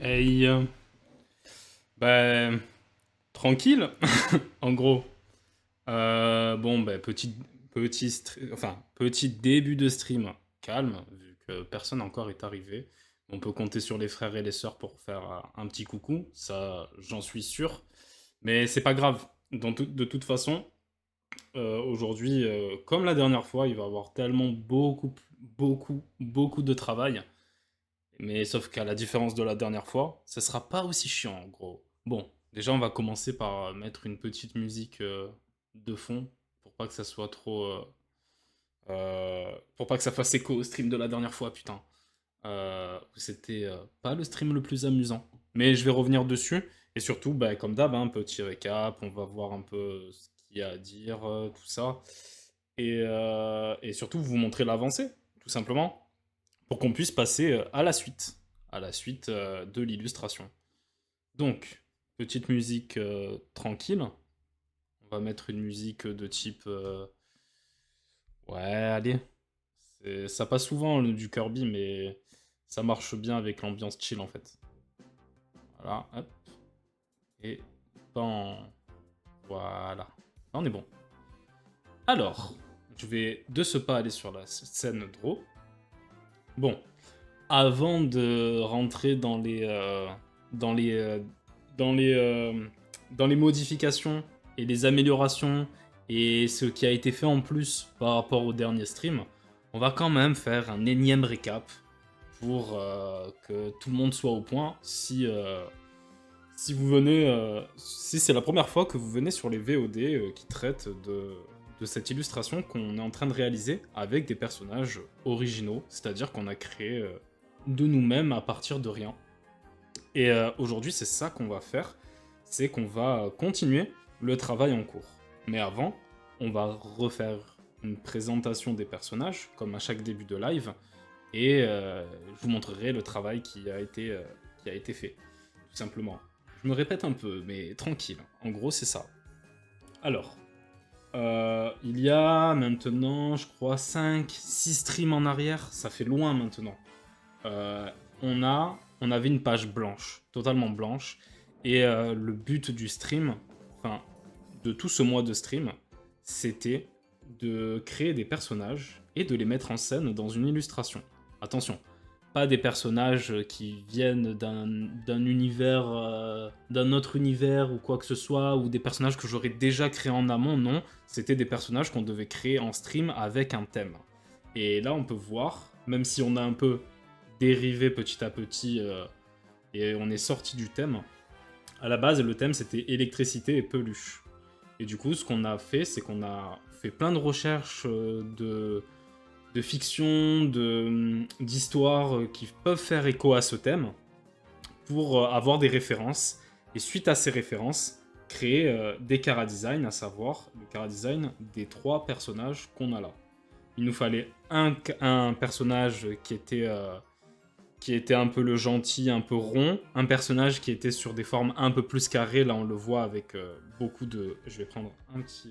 Hey, ben, tranquille, en gros. Bon, ben, petit début de stream calme, vu que personne encore est arrivé. On peut compter sur les frères et les sœurs pour faire un petit coucou, ça, j'en suis sûr. Mais c'est pas grave. De toute façon, aujourd'hui, comme la dernière fois, il va y avoir tellement beaucoup de travail. Mais sauf qu'à la différence de la dernière fois, ce sera pas aussi chiant en gros. Bon, déjà on va commencer par mettre une petite musique de fond pour pas que ça soit trop. Pour pas que ça fasse écho au stream de la dernière fois, putain. C'était pas le stream le plus amusant. Mais je vais revenir dessus. Et surtout, bah, comme d'hab, un petit récap. On va voir un peu ce qu'il y a à dire, tout ça. Et surtout, vous montrer l'avancée, tout simplement pour qu'on puisse passer à la suite de l'illustration. Donc, petite musique tranquille. On va mettre une musique de type... ouais, allez. Ça passe souvent du Kirby, mais ça marche bien avec l'ambiance chill en fait. Voilà, hop. Et pan. Voilà. Là, on est bon. Alors, je vais de ce pas aller sur la scène draw. Bon, avant de rentrer dans les, euh, dans les, euh, dans les modifications et les améliorations et ce qui a été fait en plus par rapport au dernier stream, on va quand même faire un énième récap pour que tout le monde soit au point. Si vous venez, si c'est la première fois que vous venez sur les VOD qui traitent de cette illustration qu'on est en train de réaliser avec des personnages originaux, c'est-à-dire qu'on a créé de nous-mêmes à partir de rien. Et aujourd'hui, c'est ça qu'on va faire, c'est qu'on va continuer le travail en cours. Mais avant, on va refaire une présentation des personnages, comme à chaque début de live, et je vous montrerai le travail qui a été fait, tout simplement. Je me répète un peu, mais tranquille. En gros, c'est ça. Alors, il y a maintenant, je crois, 5, 6 streams en arrière. Ça fait loin maintenant. Euh, on avait une page blanche, totalement blanche. Et le but du stream, enfin, de tout ce mois de stream, c'était de créer des personnages et de les mettre en scène dans une illustration. Attention, pas des personnages qui viennent d'un univers, d'un autre univers ou quoi que ce soit, ou des personnages que j'aurais déjà créés en amont, non. C'était des personnages qu'on devait créer en stream avec un thème. Et là, on peut voir, même si on a un peu dérivé petit à petit et on est sorti du thème, à la base, le thème c'était électricité et peluche. Et du coup, ce qu'on a fait, c'est qu'on a fait plein de recherches de fiction, d'histoires qui peuvent faire écho à ce thème pour avoir des références. Et suite à ces références, créer des chara-design, à savoir le chara-design des 3 personnages qu'on a là. Il nous fallait un personnage qui était un peu le gentil, un peu rond, un personnage qui était sur des formes un peu plus carrées, là on le voit avec beaucoup de... Je vais prendre un petit...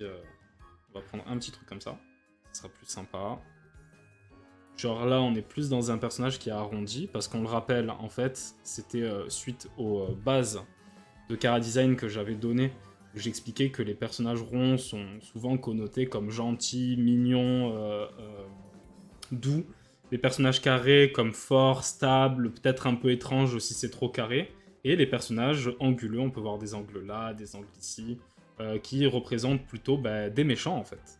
On va prendre un petit truc comme ça, ça sera plus sympa. Genre là, on est plus dans un personnage qui est arrondi, parce qu'on le rappelle, en fait, c'était suite aux bases de chara-design que j'avais donné, où j'expliquais que les personnages ronds sont souvent connotés comme gentils, mignons, doux. Les personnages carrés comme forts, stables, peut-être un peu étranges si c'est trop carré. Et les personnages anguleux, on peut voir des angles là, des angles ici, qui représentent plutôt bah, des méchants en fait.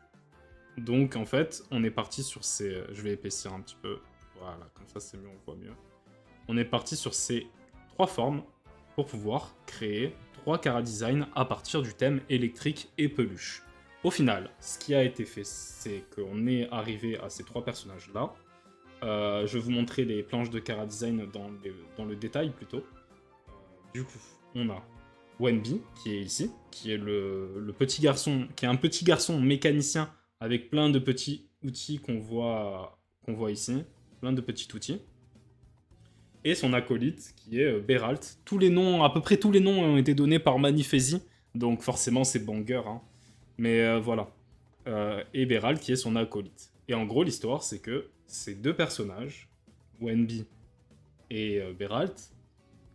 Donc en fait, on est parti sur ces... Je vais épaissir un petit peu. Voilà, comme ça c'est mieux, on voit mieux. On est parti sur ces 3 formes pour pouvoir créer 3 chara-design à partir du thème électrique et peluche. Au final, ce qui a été fait, c'est qu'on est arrivé à ces 3 personnages-là. Je vais vous montrer les planches de chara-design dans le détail plutôt. Du coup, on a Wenby qui est ici, qui est le petit garçon, qui est un petit garçon mécanicien avec plein de petits outils qu'on voit ici, plein de petits outils. Et son acolyte qui est Beralt. Tous les noms, à peu près tous les noms ont été donnés par Manifesi, donc forcément c'est banger. Hein. Mais voilà. Et Beralt qui est son acolyte. Et en gros, l'histoire, c'est que ces 2 personnages, Wenby et Beralt,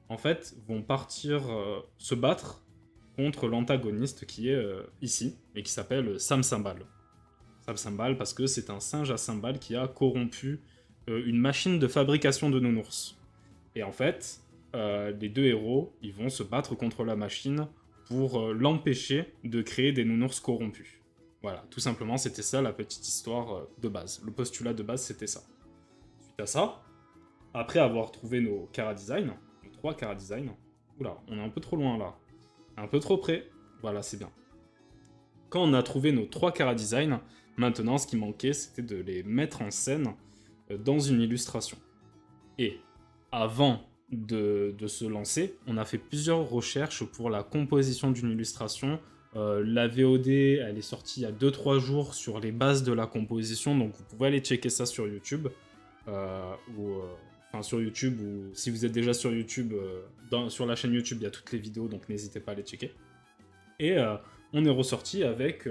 en fait, vont partir se battre contre l'antagoniste qui est ici, et qui s'appelle Sam Cymbal. Sam Cymbal parce que c'est un singe à cymbales qui a corrompu une machine de fabrication de nounours. Et en fait, les deux héros, ils vont se battre contre la machine pour l'empêcher de créer des nounours corrompus. Voilà, tout simplement, c'était ça la petite histoire de base. Le postulat de base, c'était ça. Suite à ça, après avoir trouvé nos chara-design, nos 3 chara-design, oula, on est un peu trop loin là, un peu trop près, voilà, c'est bien. Quand on a trouvé nos 3 chara-design, maintenant, ce qui manquait, c'était de les mettre en scène dans une illustration. Et avant de se lancer, on a fait plusieurs recherches pour la composition d'une illustration. La VOD, elle est sortie il y a 2-3 jours sur les bases de la composition, donc vous pouvez aller checker ça sur YouTube. Enfin sur YouTube, ou si vous êtes déjà sur YouTube, sur la chaîne YouTube, il y a toutes les vidéos, donc n'hésitez pas à les checker. Et on est ressorti avec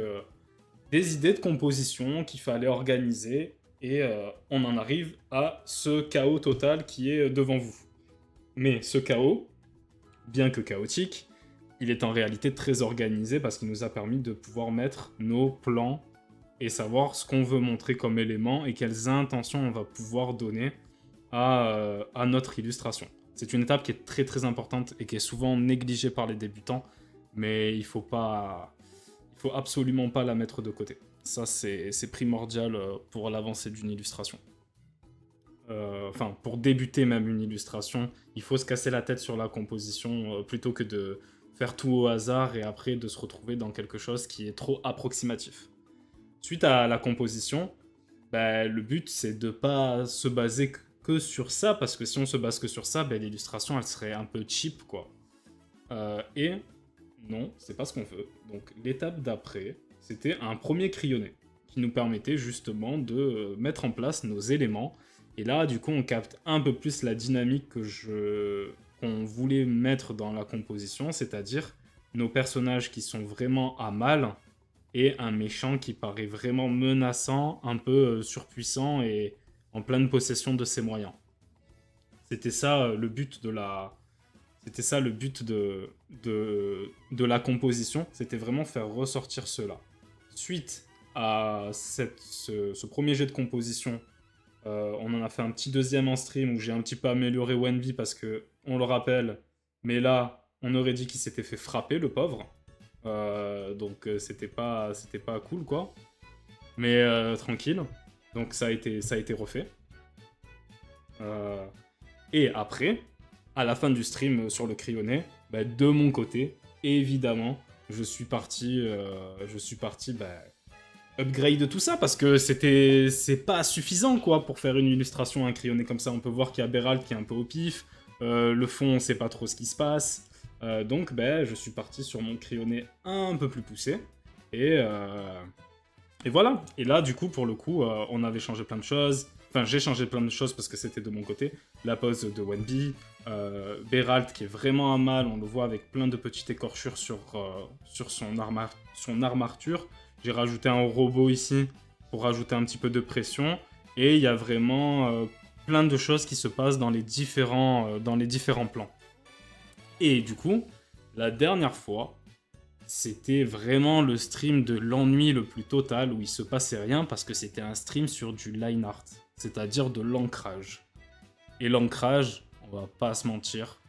des idées de composition qu'il fallait organiser, et on en arrive à ce chaos total qui est devant vous. Mais ce chaos, bien que chaotique, il est en réalité très organisé parce qu'il nous a permis de pouvoir mettre nos plans et savoir ce qu'on veut montrer comme élément et quelles intentions on va pouvoir donner à notre illustration. C'est une étape qui est très très importante et qui est souvent négligée par les débutants, mais il faut absolument pas la mettre de côté. Ça, c'est primordial pour l'avancée d'une illustration. Enfin, pour débuter même une illustration, il faut se casser la tête sur la composition plutôt que de faire tout au hasard et après de se retrouver dans quelque chose qui est trop approximatif. Suite à la composition, bah, le but c'est de pas se baser que sur ça, parce que si on se base que sur ça, bah, l'illustration elle serait un peu cheap quoi. Et non, c'est pas ce qu'on veut. Donc l'étape d'après, c'était un premier crayonné qui nous permettait justement de mettre en place nos éléments. Et là, du coup, on capte un peu plus la dynamique qu'on voulait mettre dans la composition, c'est-à-dire nos personnages qui sont vraiment à mal et un méchant qui paraît vraiment menaçant, un peu surpuissant et en pleine possession de ses moyens. C'était ça le but de la... C'était ça le but de la composition, c'était vraiment faire ressortir cela. Suite à ce premier jet de composition, on en a fait un petit deuxième en stream où j'ai un petit peu amélioré Wenby parce que, on le rappelle, mais là, on aurait dit qu'il s'était fait frapper, le pauvre. Donc c'était pas cool, quoi. Mais tranquille. Donc ça a été refait. Et après, à la fin du stream sur le crayonné, bah, de mon côté, évidemment, je suis parti upgrade tout ça parce que c'est pas suffisant quoi pour faire une illustration un crayonné comme ça. On peut voir qu'il y a Beralt qui est un peu au pif, le fond on sait pas trop ce qui se passe, donc ben je suis parti sur mon crayonné un peu plus poussé et voilà. Et là du coup pour le coup on avait changé plein de choses. Enfin, j'ai changé plein de choses parce que c'était de mon côté. La pose de Wenby, Beralt qui est vraiment à mal, on le voit avec plein de petites écorchures sur son armature. J'ai rajouté un robot ici pour rajouter un petit peu de pression. Et il y a vraiment plein de choses qui se passent dans les différents plans. Et du coup, la dernière fois, c'était vraiment le stream de l'ennui le plus total où il se passait rien parce que c'était un stream sur du line art, c'est-à-dire de l'ancrage. Et l'ancrage, on va pas se mentir,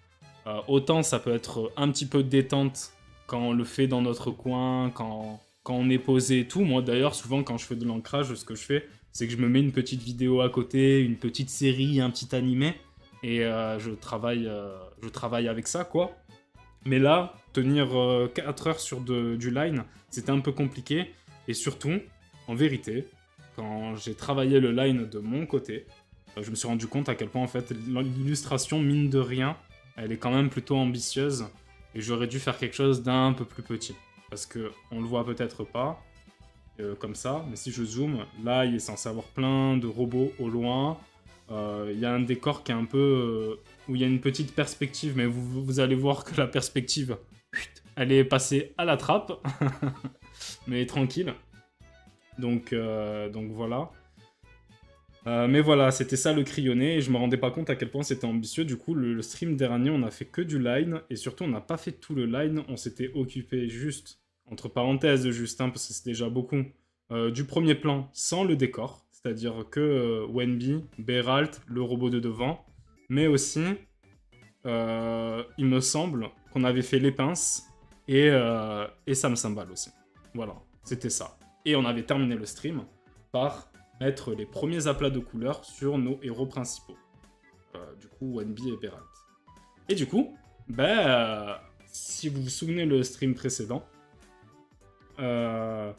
autant ça peut être un petit peu détente quand on le fait dans notre coin, quand on est posé et tout. Moi d'ailleurs, souvent quand je fais de l'ancrage, ce que je fais, c'est que je me mets une petite vidéo à côté, une petite série, un petit animé, et je travaille avec ça, quoi. Mais là, tenir 4 heures sur du line, c'était un peu compliqué. Et surtout, en vérité, quand j'ai travaillé le line de mon côté, je me suis rendu compte à quel point, en fait, l'illustration, mine de rien, elle est quand même plutôt ambitieuse. Et j'aurais dû faire quelque chose d'un peu plus petit. Parce qu'on le voit peut-être pas, comme ça, mais si je zoome, là, il est censé avoir plein de robots au loin. Il y a un décor qui est un peu... où il y a une petite perspective, mais vous allez voir que la perspective, elle est passée à la trappe. Mais tranquille. Donc voilà. Mais voilà, c'était ça le crayonné, et je me rendais pas compte à quel point c'était ambitieux. Du coup, le stream dernier, on a fait que du line, et surtout, on n'a pas fait tout le line, on s'était occupé juste, entre parenthèses, juste, hein, parce que c'est déjà beaucoup, du premier plan sans le décor, c'est-à-dire que Wenby, Beralt, le robot de devant, mais aussi, il me semble qu'on avait fait les pinces et Sam Cymbal aussi. Voilà, c'était ça. Et on avait terminé le stream par mettre les premiers aplats de couleurs sur nos héros principaux. Du coup, Wenby et Beralt. Et du coup, si vous vous souvenez le stream précédent, euh,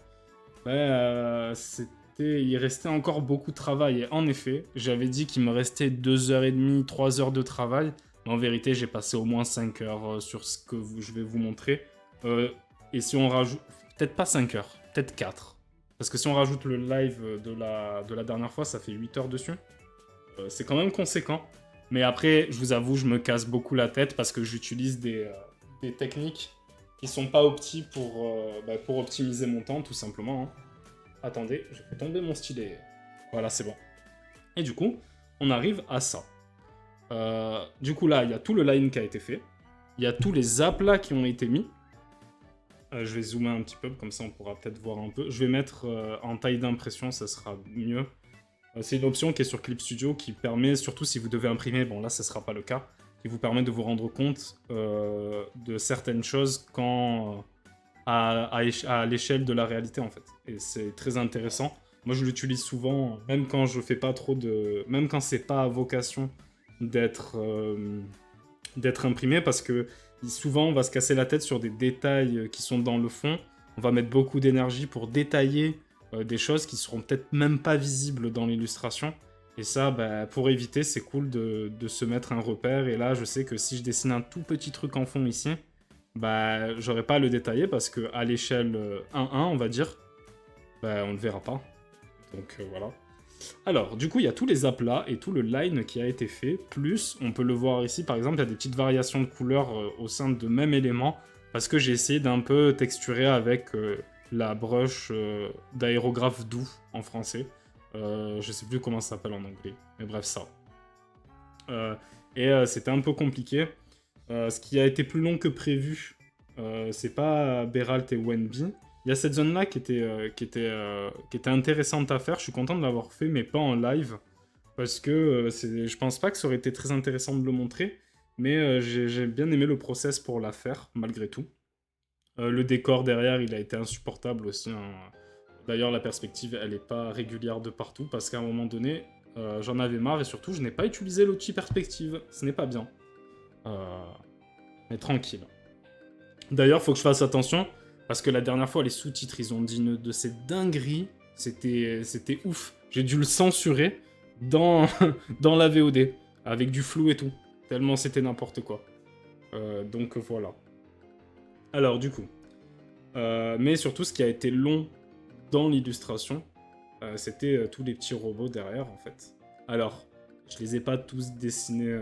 il restait encore beaucoup de travail. Et en effet, j'avais dit qu'il me restait 2h30, 3 heures de travail. Mais en vérité, j'ai passé au moins 5 heures sur ce que je vais vous montrer. Euh, et si on rajoute... Peut-être pas 5 heures, peut-être 4. Parce que si on rajoute le live de la dernière fois, ça fait 8 heures dessus. C'est quand même conséquent. Mais après, je vous avoue, je me casse beaucoup la tête parce que j'utilise des techniques qui sont pas opti pour optimiser mon temps, tout simplement, hein. Attendez, je fais tomber mon stylet. Voilà, c'est bon. Et du coup, on arrive à ça. Du coup, là, il y a tout le line qui a été fait. Il y a tous les aplats qui ont été mis. Je vais zoomer un petit peu, comme ça on pourra peut-être voir un peu. Je vais mettre en taille d'impression, ça sera mieux. C'est une option qui est sur Clip Studio qui permet, surtout si vous devez imprimer, bon là ce sera pas le cas, qui vous permet de vous rendre compte de certaines choses quand à l'échelle de la réalité en fait. Et c'est très intéressant. Moi je l'utilise souvent, même quand je fais pas trop de, même quand c'est pas à vocation d'être imprimé, parce que souvent on va se casser la tête sur des détails qui sont dans le fond. On va mettre beaucoup d'énergie pour détailler des choses qui seront peut-être même pas visibles dans l'illustration. Et ça, pour éviter, c'est cool de se mettre un repère. Et là, je sais que si je dessine un tout petit truc en fond ici, j'aurais pas à le détailler parce que à l'échelle 1-1, on va dire, on le verra pas. Donc voilà. Alors, du coup, il y a tous les aplats et tout le line qui a été fait. Plus, on peut le voir ici, par exemple, il y a des petites variations de couleurs au sein de même élément. Parce que j'ai essayé d'un peu texturer avec la brush d'aérographe doux en français. Je sais plus comment ça s'appelle en anglais. Mais bref, ça. C'était un peu compliqué. Ce qui a été plus long que prévu, c'est pas Beralt et Wenby. Il y a cette zone-là qui était intéressante à faire. Je suis content de l'avoir fait, mais pas en live. Parce que je pense pas que ça aurait été très intéressant de le montrer. Mais j'ai bien aimé le process pour la faire, malgré tout. Le décor derrière, il a été insupportable aussi, hein. D'ailleurs, la perspective, elle est pas régulière de partout. Parce qu'à un moment donné, j'en avais marre. Et surtout, je n'ai pas utilisé l'outil perspective. Ce n'est pas bien. Mais tranquille. D'ailleurs, faut que je fasse attention, parce que la dernière fois, les sous-titres, ils ont dit une de ces dingueries. C'était ouf. J'ai dû le censurer dans, dans la VOD, avec du flou et tout. Tellement c'était n'importe quoi. Donc voilà. Alors, du coup. Mais surtout, ce qui a été long dans l'illustration, c'était tous les petits robots derrière, en fait. Alors, je les ai pas tous dessinés.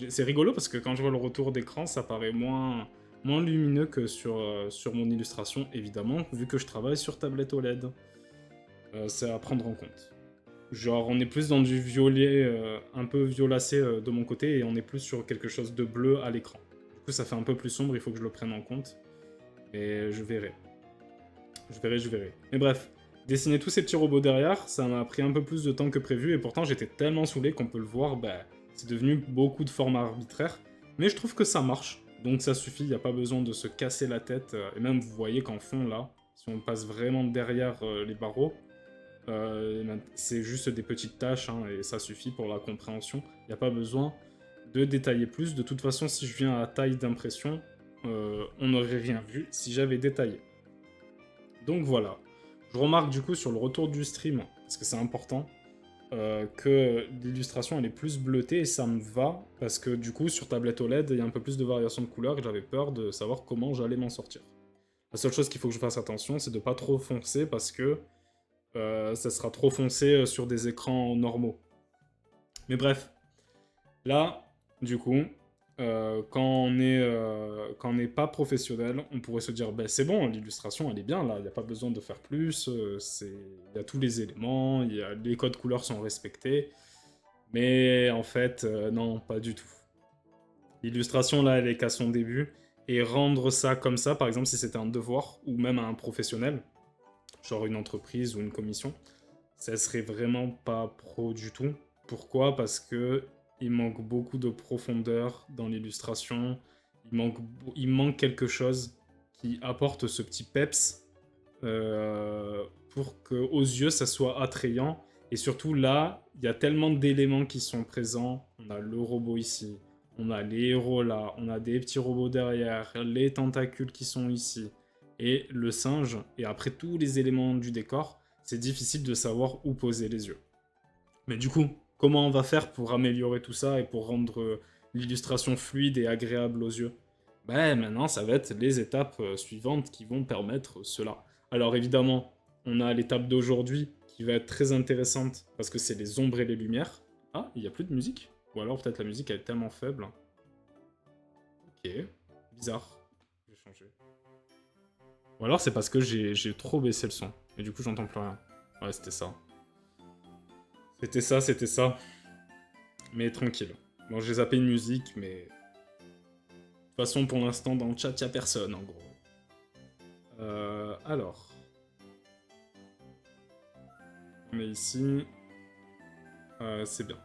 C'est rigolo parce que quand je vois le retour d'écran, ça paraît moins lumineux que sur mon illustration, évidemment, vu que je travaille sur tablette OLED. C'est à prendre en compte. Genre, on est plus dans du violet, un peu violacé de mon côté, et on est plus sur quelque chose de bleu à l'écran. Du coup, ça fait un peu plus sombre, il faut que je le prenne en compte. Et je verrai. Je verrai. Mais bref, dessiner tous ces petits robots derrière, ça m'a pris un peu plus de temps que prévu, et pourtant j'étais tellement saoulé qu'on peut le voir, c'est devenu beaucoup de formats arbitraires. Mais je trouve que ça marche, donc ça suffit, il n'y a pas besoin de se casser la tête. Et même, vous voyez qu'en fond, là, si on passe vraiment derrière les barreaux, c'est juste des petites tâches, hein, et ça suffit pour la compréhension. Il n'y a pas besoin de détailler plus. De toute façon, si je viens à taille d'impression, on n'aurait rien vu si j'avais détaillé. Donc voilà. Je remarque du coup sur le retour du stream, parce que c'est important, que l'illustration elle est plus bleutée et ça me va, parce que du coup sur tablette OLED il y a un peu plus de variation de couleurs et j'avais peur de savoir comment j'allais m'en sortir. La seule chose qu'il faut que je fasse attention, c'est de pas trop foncer, parce que ça sera trop foncé sur des écrans normaux. Mais bref, là, du coup, quand quand on n'est pas professionnel, on pourrait se dire, ben, c'est bon, l'illustration, elle est bien, là, il n'y a pas besoin de faire plus, il y a tous les éléments, les codes couleurs sont respectés, mais en fait, non, pas du tout. L'illustration, là, elle est qu'à son début, et rendre ça comme ça, par exemple, si c'était un devoir, ou même à un professionnel, genre une entreprise ou une commission, ça serait vraiment pas pro du tout. Pourquoi? Parce que il manque beaucoup de profondeur dans l'illustration. Il manque quelque chose qui apporte ce petit peps pour que aux yeux ça soit attrayant. Et surtout là, il y a tellement d'éléments qui sont présents. On a le robot ici, on a les héros là, on a des petits robots derrière, les tentacules qui sont ici, et le singe, et après tous les éléments du décor, c'est difficile de savoir où poser les yeux. Mais du coup, comment on va faire pour améliorer tout ça et pour rendre l'illustration fluide et agréable aux yeux? Ben maintenant, ça va être les étapes suivantes qui vont permettre cela. Alors évidemment, on a l'étape d'aujourd'hui qui va être très intéressante parce que c'est les ombres et les lumières. Ah, il n'y a plus de musique? Ou alors peut-être la musique elle est tellement faible. Ok, bizarre. Je vais changer. Ou alors c'est parce que j'ai trop baissé le son. Et du coup j'entends plus rien. Ouais, c'était ça. C'était ça, c'était ça. Mais tranquille. Bon, j'ai zappé une musique, mais... De toute façon, pour l'instant, dans le chat, y'a personne, en gros. Alors... On est ici. C'est bien.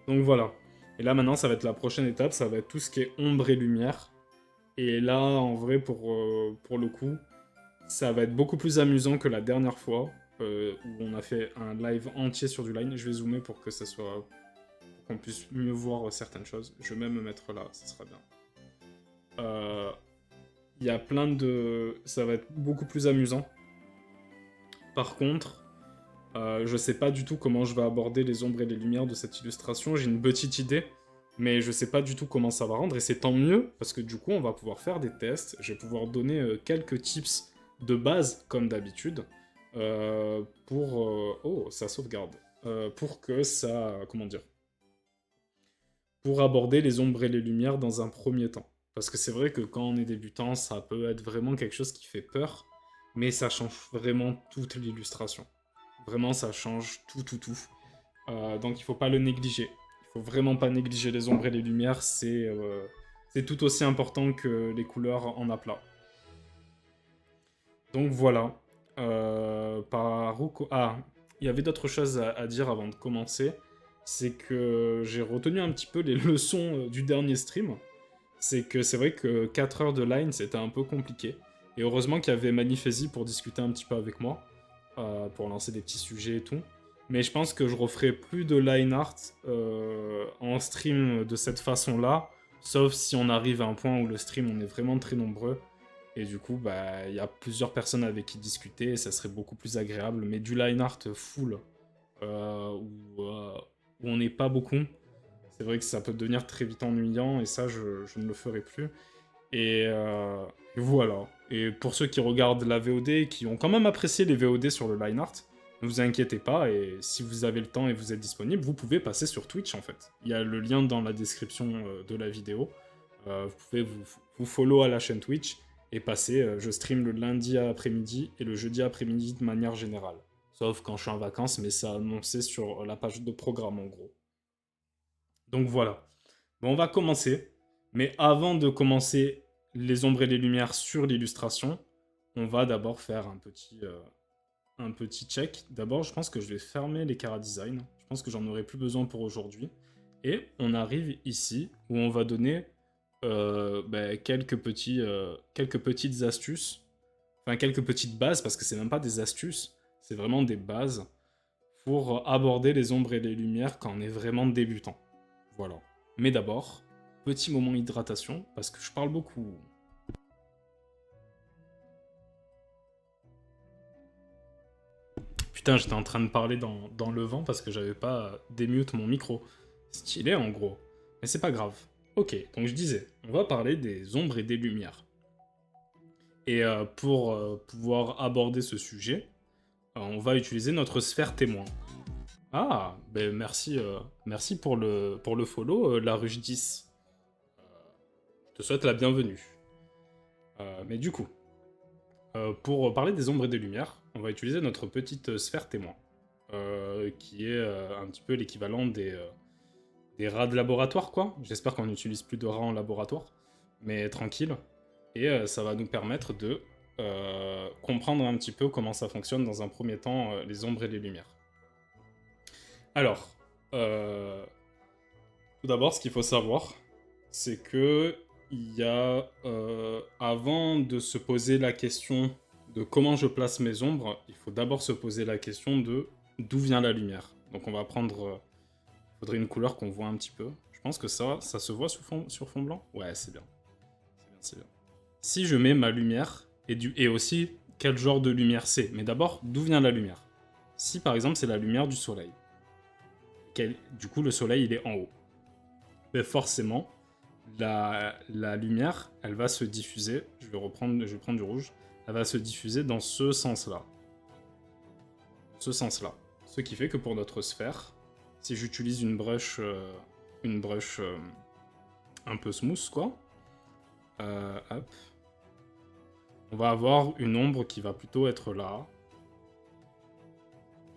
Donc voilà. Et là, maintenant, ça va être la prochaine étape. Ça va être tout ce qui est ombre et lumière. Et là, en vrai, pour le coup, ça va être beaucoup plus amusant que la dernière fois, où on a fait un live entier sur du line. Je vais zoomer pour que ça soit... qu'on puisse mieux voir certaines choses. Je vais même me mettre là, ça sera bien. Il y a plein de... Ça va être beaucoup plus amusant. Par contre, je sais pas du tout comment je vais aborder les ombres et les lumières de cette illustration. J'ai une petite idée, mais je sais pas du tout comment ça va rendre. Et c'est tant mieux, parce que du coup, on va pouvoir faire des tests. Je vais pouvoir donner quelques tips de base, comme d'habitude, oh, ça sauvegarde. Pour que ça... Comment dire? Pour aborder les ombres et les lumières dans un premier temps. Parce que c'est vrai que quand on est débutant, ça peut être vraiment quelque chose qui fait peur, mais ça change vraiment toute l'illustration. Vraiment, ça change tout. Donc il faut pas le négliger. Il faut vraiment pas négliger les ombres et les lumières, c'est tout aussi important que les couleurs en aplat. Donc voilà. Ah, il y avait d'autres choses à dire avant de commencer. C'est que j'ai retenu un petit peu les leçons du dernier stream. C'est que c'est vrai que 4 heures de line, c'était un peu compliqué. Et heureusement qu'il y avait Manifesi pour discuter un petit peu avec moi, pour lancer des petits sujets et tout. Mais je pense que je referai plus de line art en stream de cette façon-là, sauf si on arrive à un point où le stream, on est vraiment très nombreux. Et du coup, bah, il y a plusieurs personnes avec qui discuter et ça serait beaucoup plus agréable. Mais du line art full, où on n'est pas beaucoup, c'est vrai que ça peut devenir très vite ennuyant et ça, je ne le ferai plus. Et voilà. Et pour ceux qui regardent la VOD et qui ont quand même apprécié les VOD sur le line art, ne vous inquiétez pas, et si vous avez le temps et vous êtes disponible, vous pouvez passer sur Twitch en fait. Il y a le lien dans la description de la vidéo. Vous pouvez vous follow à la chaîne Twitch et passer. Je stream le lundi après-midi et le jeudi après-midi de manière générale. Sauf quand je suis en vacances, mais c'est annoncé sur la page de programme en gros. Donc voilà. Bon, on va commencer. Mais avant de commencer les ombres et les lumières sur l'illustration, on va d'abord faire un petit check. D'abord, je pense que je vais fermer les Cara Design. Je pense que j'en aurai plus besoin pour aujourd'hui. Et on arrive ici où on va donner quelques petites astuces. Enfin, quelques petites bases, parce que c'est même pas des astuces, c'est vraiment des bases pour aborder les ombres et les lumières quand on est vraiment débutant. Voilà. Mais d'abord, petit moment hydratation, parce que je parle beaucoup. Putain, j'étais en train de parler dans le vent parce que j'avais pas démute mon micro. Stylé en gros. Mais c'est pas grave. Ok, donc je disais, on va parler des ombres et des lumières. Et pour pouvoir aborder ce sujet, on va utiliser notre sphère témoin. Ah, ben merci, merci pour le follow, la ruche 10. te souhaite la bienvenue. Mais du coup, pour parler des ombres et des lumières, on va utiliser notre petite sphère témoin, qui est un petit peu l'équivalent des rats de laboratoire, quoi. J'espère qu'on n'utilise plus de rats en laboratoire, mais tranquille. Et ça va nous permettre de comprendre un petit peu comment ça fonctionne dans un premier temps, les ombres et les lumières. Alors, tout d'abord, ce qu'il faut savoir, c'est que il y a, avant de se poser la question de comment je place mes ombres, il faut d'abord se poser la question de d'où vient la lumière. Donc on va prendre, faudrait une couleur qu'on voit un petit peu. Je pense que ça se voit sur fond blanc. Ouais, c'est bien. C'est bien, c'est bien. Si je mets ma lumière, et aussi quel genre de lumière c'est, mais d'abord, d'où vient la lumière? Si par exemple c'est la lumière du soleil, du coup le soleil il est en haut, mais forcément, la lumière, elle va se diffuser, je vais prendre du rouge, elle va se diffuser dans ce sens-là. Ce sens-là. Ce qui fait que pour notre sphère, si j'utilise une brush un peu smooth, quoi, hop, on va avoir une ombre qui va plutôt être là.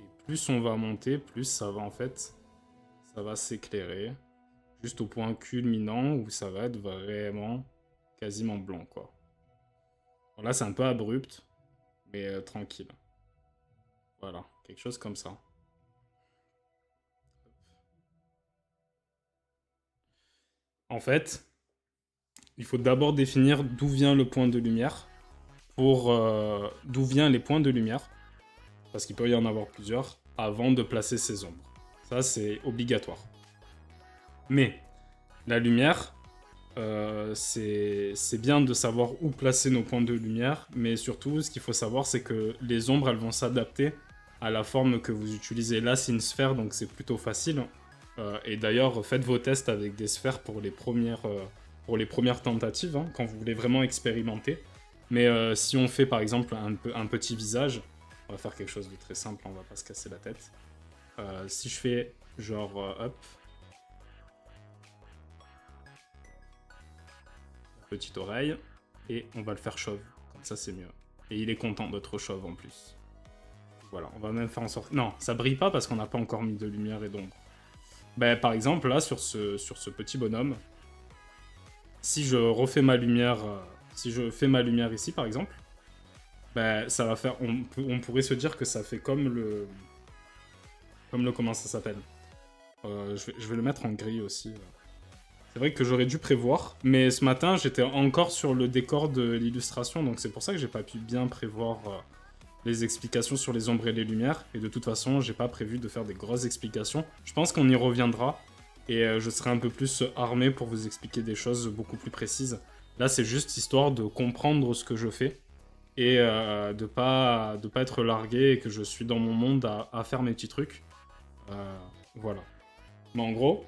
Et plus on va monter, plus ça va en fait, ça va s'éclairer. Juste au point culminant où ça va être vraiment quasiment blanc, quoi. Bon, là, c'est un peu abrupt, mais tranquille. Voilà, quelque chose comme ça. En fait, il faut d'abord définir d'où vient le point de lumière, d'où viennent les points de lumière, parce qu'il peut y en avoir plusieurs, avant de placer ces ombres. Ça, c'est obligatoire. Mais la lumière, c'est bien de savoir où placer nos points de lumière, mais surtout, ce qu'il faut savoir, c'est que les ombres, elles vont s'adapter à la forme que vous utilisez. Là, c'est une sphère, donc c'est plutôt facile. Et d'ailleurs, faites vos tests avec des sphères pour les premières tentatives, hein, quand vous voulez vraiment expérimenter. Mais si on fait, par exemple, un petit visage, on va faire quelque chose de très simple, on va pas se casser la tête. Si je fais genre, hop, petite oreille, et on va le faire chauve. Comme ça, c'est mieux. Et il est content d'être chauve en plus. Voilà, on va même faire en sorte... Non, ça brille pas parce qu'on n'a pas encore mis de lumière et d'ombre. Ben, par exemple, là, sur ce petit bonhomme, si je refais ma lumière... si je fais ma lumière ici, par exemple, ben, ça va faire... On pourrait se dire que ça fait comme le... Comment ça s'appelle, je vais le mettre en gris aussi. C'est vrai que j'aurais dû prévoir, mais ce matin, j'étais encore sur le décor de l'illustration, donc c'est pour ça que j'ai pas pu bien prévoir les explications sur les ombres et les lumières, et de toute façon, j'ai pas prévu de faire des grosses explications. Je pense qu'on y reviendra, et je serai un peu plus armé pour vous expliquer des choses beaucoup plus précises. Là, c'est juste histoire de comprendre ce que je fais, et de pas être largué, et que je suis dans mon monde à faire mes petits trucs. Voilà. Mais en gros...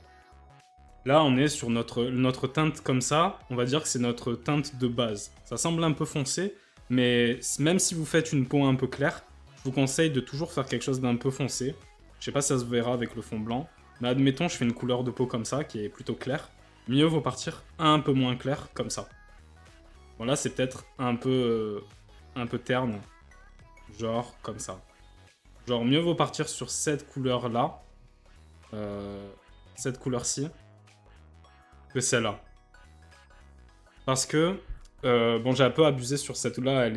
Là, on est sur notre teinte comme ça, on va dire que c'est notre teinte de base. Ça semble un peu foncé, mais même si vous faites une peau un peu claire, je vous conseille de toujours faire quelque chose d'un peu foncé. Je sais pas si ça se verra avec le fond blanc, mais admettons, je fais une couleur de peau comme ça, qui est plutôt claire. Mieux vaut partir un peu moins clair, comme ça. Bon, là, c'est peut-être un peu terne, genre comme ça. Genre, mieux vaut partir sur cette couleur-là, cette couleur-ci, que celle-là. Parce que, bon, j'ai un peu abusé sur cette là,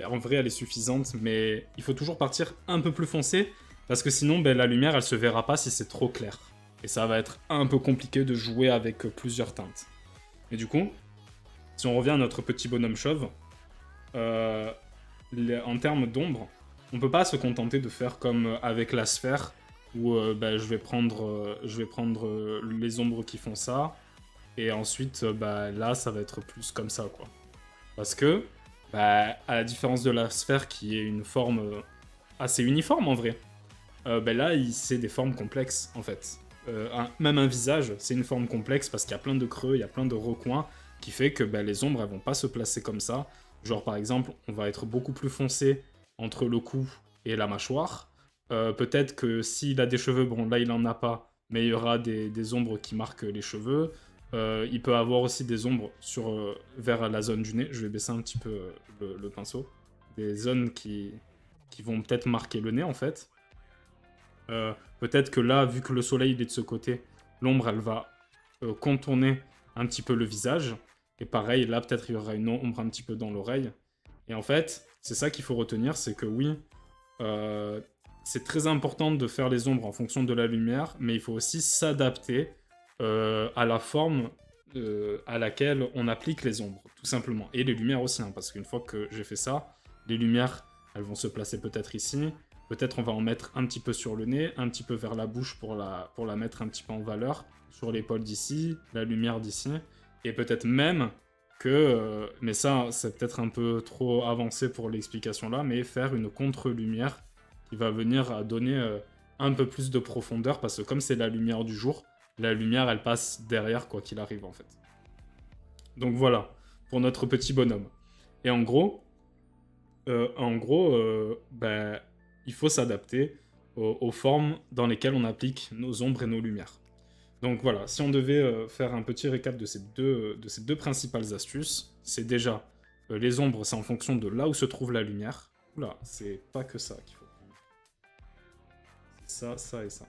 en vrai, elle est suffisante, mais il faut toujours partir un peu plus foncé, parce que sinon, ben, la lumière, elle se verra pas si c'est trop clair. Et ça va être un peu compliqué de jouer avec plusieurs teintes. Et du coup, si on revient à notre petit bonhomme chauve, en termes d'ombre, on peut pas se contenter de faire comme avec la sphère, où ben, je vais prendre les ombres qui font ça, et ensuite, bah, là, ça va être plus comme ça, quoi. Parce que, bah, à la différence de la sphère, qui est une forme assez uniforme, en vrai, bah, là, c'est des formes complexes, en fait. Même un visage, c'est une forme complexe, parce qu'il y a plein de creux, il y a plein de recoins, qui fait que bah, les ombres, elles vont pas se placer comme ça. Genre, par exemple, on va être beaucoup plus foncé entre le cou et la mâchoire. Peut-être que s'il a des cheveux, bon, là, il en a pas, mais il y aura des ombres qui marquent les cheveux. Il peut avoir aussi des ombres vers la zone du nez. Je vais baisser un petit peu le pinceau. Des zones qui vont peut-être marquer le nez, en fait. Peut-être que là, vu que le soleil il est de ce côté, l'ombre, elle va contourner un petit peu le visage. Et pareil, là, peut-être il y aura une ombre un petit peu dans l'oreille. Et en fait, c'est ça qu'il faut retenir, c'est que oui, c'est très important de faire les ombres en fonction de la lumière, mais il faut aussi s'adapter à la forme à laquelle on applique les ombres, tout simplement. Et les lumières aussi, hein, parce qu'une fois que j'ai fait ça, les lumières, elles vont se placer peut-être ici, peut-être on va en mettre un petit peu sur le nez, un petit peu vers la bouche pour la mettre un petit peu en valeur, sur l'épaule d'ici, la lumière d'ici, et peut-être même que, mais ça c'est peut-être un peu trop avancé pour l'explication là, mais faire une contre-lumière qui va venir à donner un peu plus de profondeur, parce que comme c'est la lumière du jour, la lumière elle passe derrière quoi qu'il arrive en fait. Donc voilà, pour notre petit bonhomme. Et ben, il faut s'adapter aux formes dans lesquelles on applique nos ombres et nos lumières. Donc voilà, si on devait faire un petit récap de ces deux principales astuces, c'est déjà les ombres, c'est en fonction de là où se trouve la lumière. Oula, c'est pas que ça qu'il faut prendre. C'est ça, ça et ça.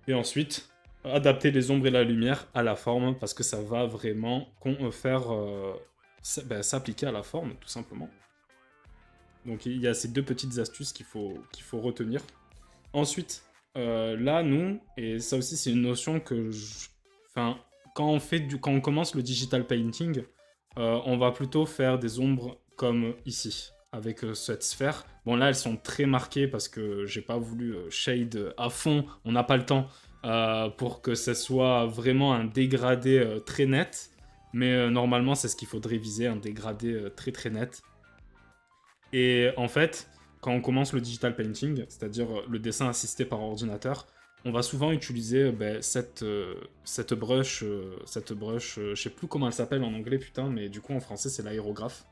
Et ensuite, adapter les ombres et la lumière à la forme, parce que ça va vraiment faire s'appliquer à la forme, tout simplement. Donc il y a ces deux petites astuces qu'il faut retenir. Ensuite, là, nous, et ça aussi c'est une notion que enfin, quand on commence le digital painting, on va plutôt faire des ombres comme ici, avec cette sphère. Bon là, elles sont très marquées parce que j'ai pas voulu shade à fond, on n'a pas le temps pour que ce soit vraiment un dégradé très net. Mais normalement, c'est ce qu'il faudrait viser, un dégradé très très net. Et en fait, quand on commence le digital painting, c'est-à-dire le dessin assisté par ordinateur, on va souvent utiliser cette brush, je sais plus comment elle s'appelle en anglais, putain, mais du coup en français c'est l'aérographe.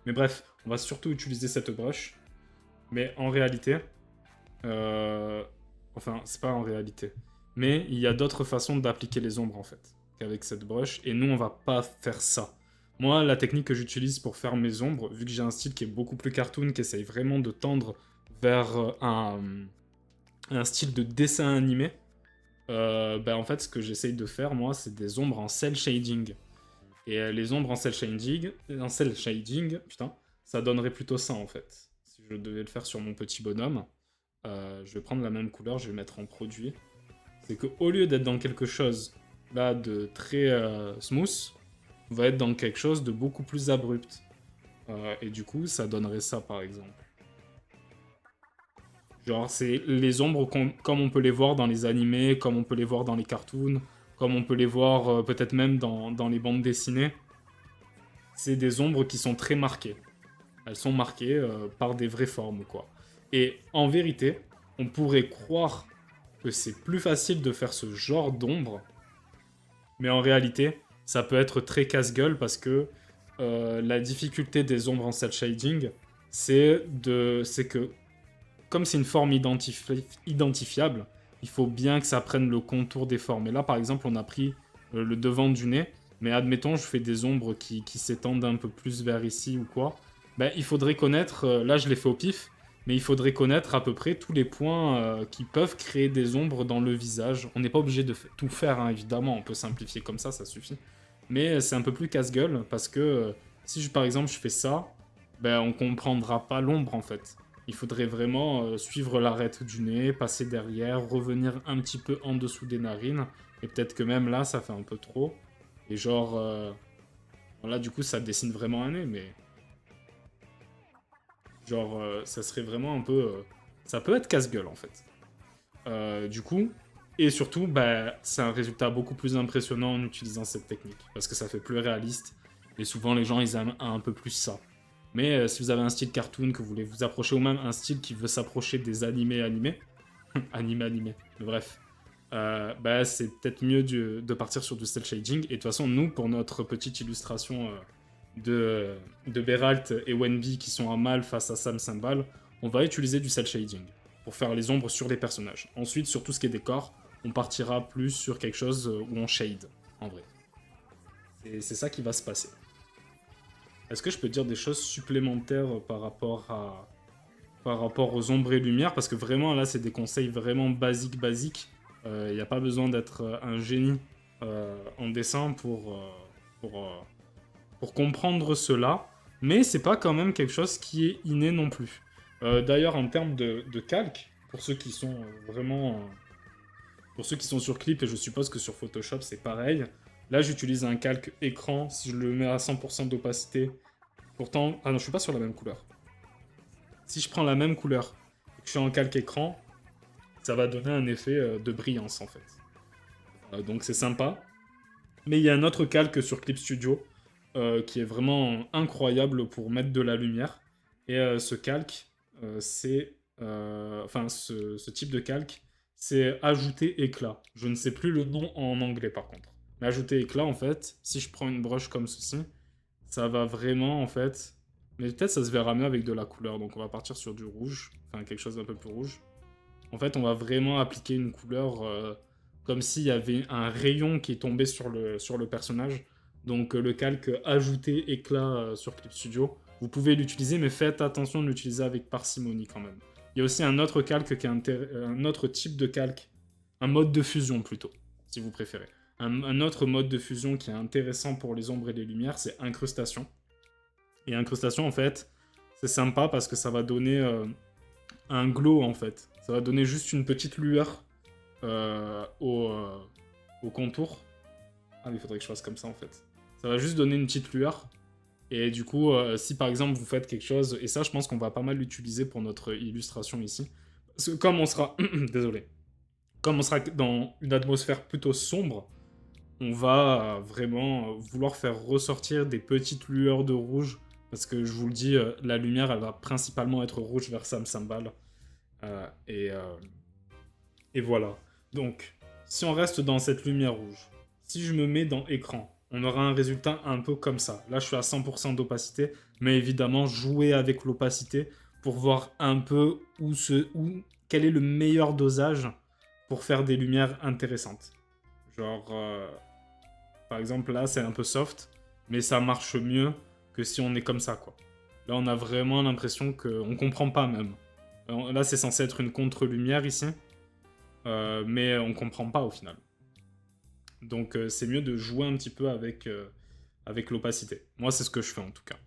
Mais bref, on va surtout utiliser cette brush. Mais en réalité, enfin, c'est pas en réalité. Mais il y a d'autres façons d'appliquer les ombres en fait, qu'avec cette brush, et nous on va pas faire ça. Moi, la technique que j'utilise pour faire mes ombres, vu que j'ai un style qui est beaucoup plus cartoon, qui essaye vraiment de tendre vers un style de dessin animé, en fait, ce que j'essaye de faire, moi, c'est des ombres en cel shading. Et les ombres en cel shading, putain, ça donnerait plutôt ça, en fait. Si je devais le faire sur mon petit bonhomme, je vais prendre la même couleur, je vais mettre en produit. C'est qu'au lieu d'être dans quelque chose, là, de très smooth, on va être dans quelque chose de beaucoup plus abrupt. Et du coup, ça donnerait ça, par exemple. Genre, c'est les ombres comme on peut les voir dans les animés, comme on peut les voir dans les cartoons, comme on peut les voir peut-être même dans les bandes dessinées. C'est des ombres qui sont très marquées. Elles sont marquées par des vraies formes, quoi. Et en vérité, on pourrait croire que c'est plus facile de faire ce genre d'ombre, mais en réalité, ça peut être très casse-gueule parce que la difficulté des ombres en cel shading, c'est que comme c'est une forme identifiable, il faut bien que ça prenne le contour des formes. Et là, par exemple, on a pris le devant du nez, mais admettons, je fais des ombres qui s'étendent un peu plus vers ici ou quoi. Ben, il faudrait connaître, là je l'ai fait au pif, mais il faudrait connaître à peu près tous les points qui peuvent créer des ombres dans le visage. On n'est pas obligé de tout faire, hein, évidemment, on peut simplifier comme ça suffit. Mais c'est un peu plus casse-gueule, parce que si par exemple je fais ça, ben, on comprendra pas l'ombre en fait. Il faudrait vraiment suivre l'arête du nez, passer derrière, revenir un petit peu en dessous des narines. Et peut-être que même là, ça fait un peu trop. Et genre... là, du coup, ça dessine vraiment un nez, mais... Genre, ça serait vraiment un peu... ça peut être casse-gueule, en fait. Du coup... Et surtout, bah, c'est un résultat beaucoup plus impressionnant en utilisant cette technique. Parce que ça fait plus réaliste. Et souvent, les gens, ils aiment un peu plus ça. Mais si vous avez un style cartoon, que vous voulez vous approcher, ou même un style qui veut s'approcher des animés, mais bref, c'est peut-être mieux de partir sur du cel shading. Et de toute façon, nous, pour notre petite illustration de Beralt et Wenby qui sont à mal face à Sam Cymbal, on va utiliser du cel shading pour faire les ombres sur les personnages. Ensuite, sur tout ce qui est décor, on partira plus sur quelque chose où on shade, en vrai. Et c'est ça qui va se passer. Est-ce que je peux dire des choses supplémentaires par rapport aux ombres et lumières? Parce que vraiment, là, c'est des conseils vraiment basiques. Il n'y a pas besoin d'être un génie en dessin pour, euh, pour comprendre cela. Mais c'est pas quand même quelque chose qui est inné non plus. D'ailleurs, en termes de calque, pour ceux qui sont pour ceux qui sont sur Clip, et je suppose que sur Photoshop, c'est pareil. Là, j'utilise un calque écran. Si je le mets à 100% d'opacité, pourtant... Ah non, je suis pas sur la même couleur. Si je prends la même couleur et que je suis en calque écran, ça va donner un effet de brillance, en fait. Donc c'est sympa. Mais il y a un autre calque sur Clip Studio qui est vraiment incroyable pour mettre de la lumière. Et ce calque, c'est... Enfin, ce type de calque, c'est ajouter éclat. Je ne sais plus le nom en anglais, par contre. Mais ajouter éclat, en fait, si je prends une brush comme ceci, ça va vraiment, en fait... Mais peut-être ça se verra mieux avec de la couleur. Donc on va partir sur du rouge, enfin quelque chose d'un peu plus rouge. En fait, on va vraiment appliquer une couleur comme s'il y avait un rayon qui est tombé sur le personnage. Donc le calque ajouter éclat sur Clip Studio, vous pouvez l'utiliser, mais faites attention de l'utiliser avec parcimonie quand même. Il y a aussi un autre calque qui est un autre type de calque, un mode de fusion plutôt, si vous préférez. Un autre mode de fusion qui est intéressant pour les ombres et les lumières, c'est incrustation. Et incrustation, en fait, c'est sympa parce que ça va donner un glow, en fait. Ça va donner juste une petite lueur au contour. Ah, mais il faudrait que je fasse comme ça, en fait. Ça va juste donner une petite lueur. Et du coup, si par exemple vous faites quelque chose, et ça, je pense qu'on va pas mal l'utiliser pour notre illustration ici. Parce que comme on sera... Désolé. Comme on sera dans une atmosphère plutôt sombre, on va vraiment vouloir faire ressortir des petites lueurs de rouge. Parce que je vous le dis, la lumière, elle va principalement être rouge vers Sam Sambal. Euh, et, euh, et voilà. Donc, si on reste dans cette lumière rouge, si je me mets dans écran, on aura un résultat un peu comme ça. Là, je suis à 100% d'opacité, mais évidemment, jouer avec l'opacité pour voir un peu quel est le meilleur dosage pour faire des lumières intéressantes. Genre, par exemple, là, c'est un peu soft, mais ça marche mieux que si on est comme ça, quoi. Là, on a vraiment l'impression qu'on comprend pas même. Là, c'est censé être une contre-lumière ici, mais on comprend pas au final. Donc, c'est mieux de jouer un petit peu avec l'opacité. Moi, c'est ce que je fais en tout cas.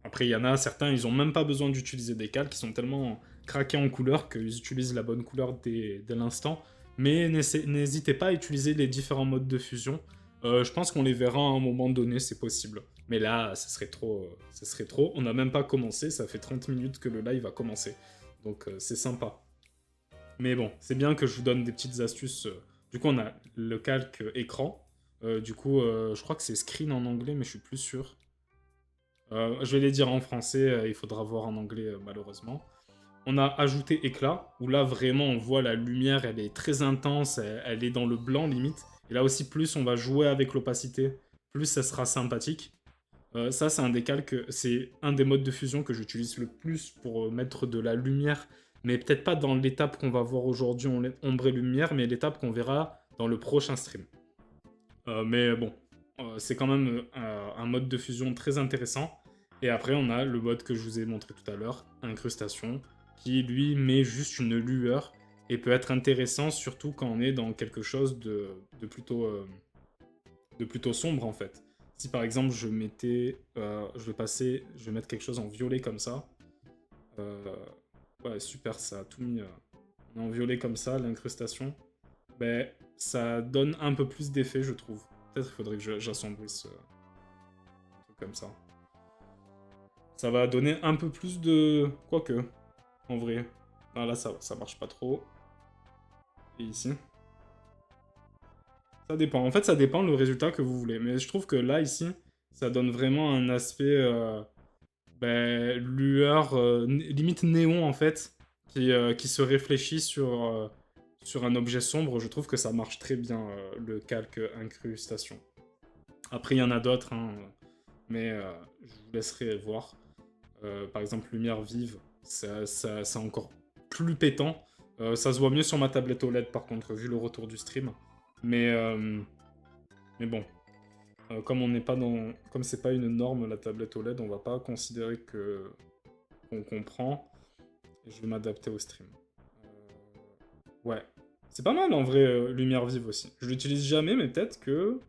Après, il y en a certains, ils ont même pas besoin d'utiliser des calques, ils sont tellement craqués en couleur qu'ils utilisent la bonne couleur dès l'instant. Mais n'hésitez pas à utiliser les différents modes de fusion. Je pense qu'on les verra à un moment donné, c'est possible. Mais là, ça serait trop. Ça serait trop. On n'a même pas commencé, ça fait 30 minutes que le live a commencé. Donc c'est sympa. Mais bon, c'est bien que je vous donne des petites astuces. Du coup, on a le calque écran. Du coup, je crois que c'est screen en anglais, mais je suis plus sûr. Je vais les dire en français, il faudra voir en anglais malheureusement. On a ajouté éclat, où là vraiment on voit la lumière, elle est très intense, elle est dans le blanc limite. Et là aussi, plus on va jouer avec l'opacité, plus ça sera sympathique. Ça, c'est un des calques, c'est un des modes de fusion que j'utilise le plus pour mettre de la lumière, mais peut-être pas dans l'étape qu'on va voir aujourd'hui, ombre et lumière, mais l'étape qu'on verra dans le prochain stream. Mais bon, c'est quand même un mode de fusion très intéressant. Et après, on a le mode que je vous ai montré tout à l'heure, incrustation, qui lui met juste une lueur et peut être intéressant surtout quand on est dans quelque chose de plutôt sombre en fait. Si par exemple je mettais, je vais mettre quelque chose en violet comme ça. Euh, ouais, super, ça a tout mis en violet comme ça, l'incrustation. Ben, ça donne un peu plus d'effet, je trouve. Peut-être qu'il faudrait que j'assombrisse un truc comme ça. Ça va donner un peu plus de... Quoique, en vrai. Ah, là, ça marche pas trop. Et ici. Ça dépend. En fait, ça dépend le résultat que vous voulez. Mais je trouve que là, ici, ça donne vraiment un aspect... ben, lueur, limite néon, en fait, qui se réfléchit sur un objet sombre. Je trouve que ça marche très bien, le calque incrustation. Après, il y en a d'autres, hein, mais je vous laisserai voir. Par exemple, lumière vive, c'est encore plus pétant. Ça se voit mieux sur ma tablette OLED par contre, vu le retour du stream. Mais bon, comme on n'est pas dans... Comme c'est pas une norme la tablette OLED, on va pas considérer que qu'on comprend. Et je vais m'adapter au stream. Ouais. C'est pas mal en vrai, lumière vive aussi. Je l'utilise jamais, mais peut-être que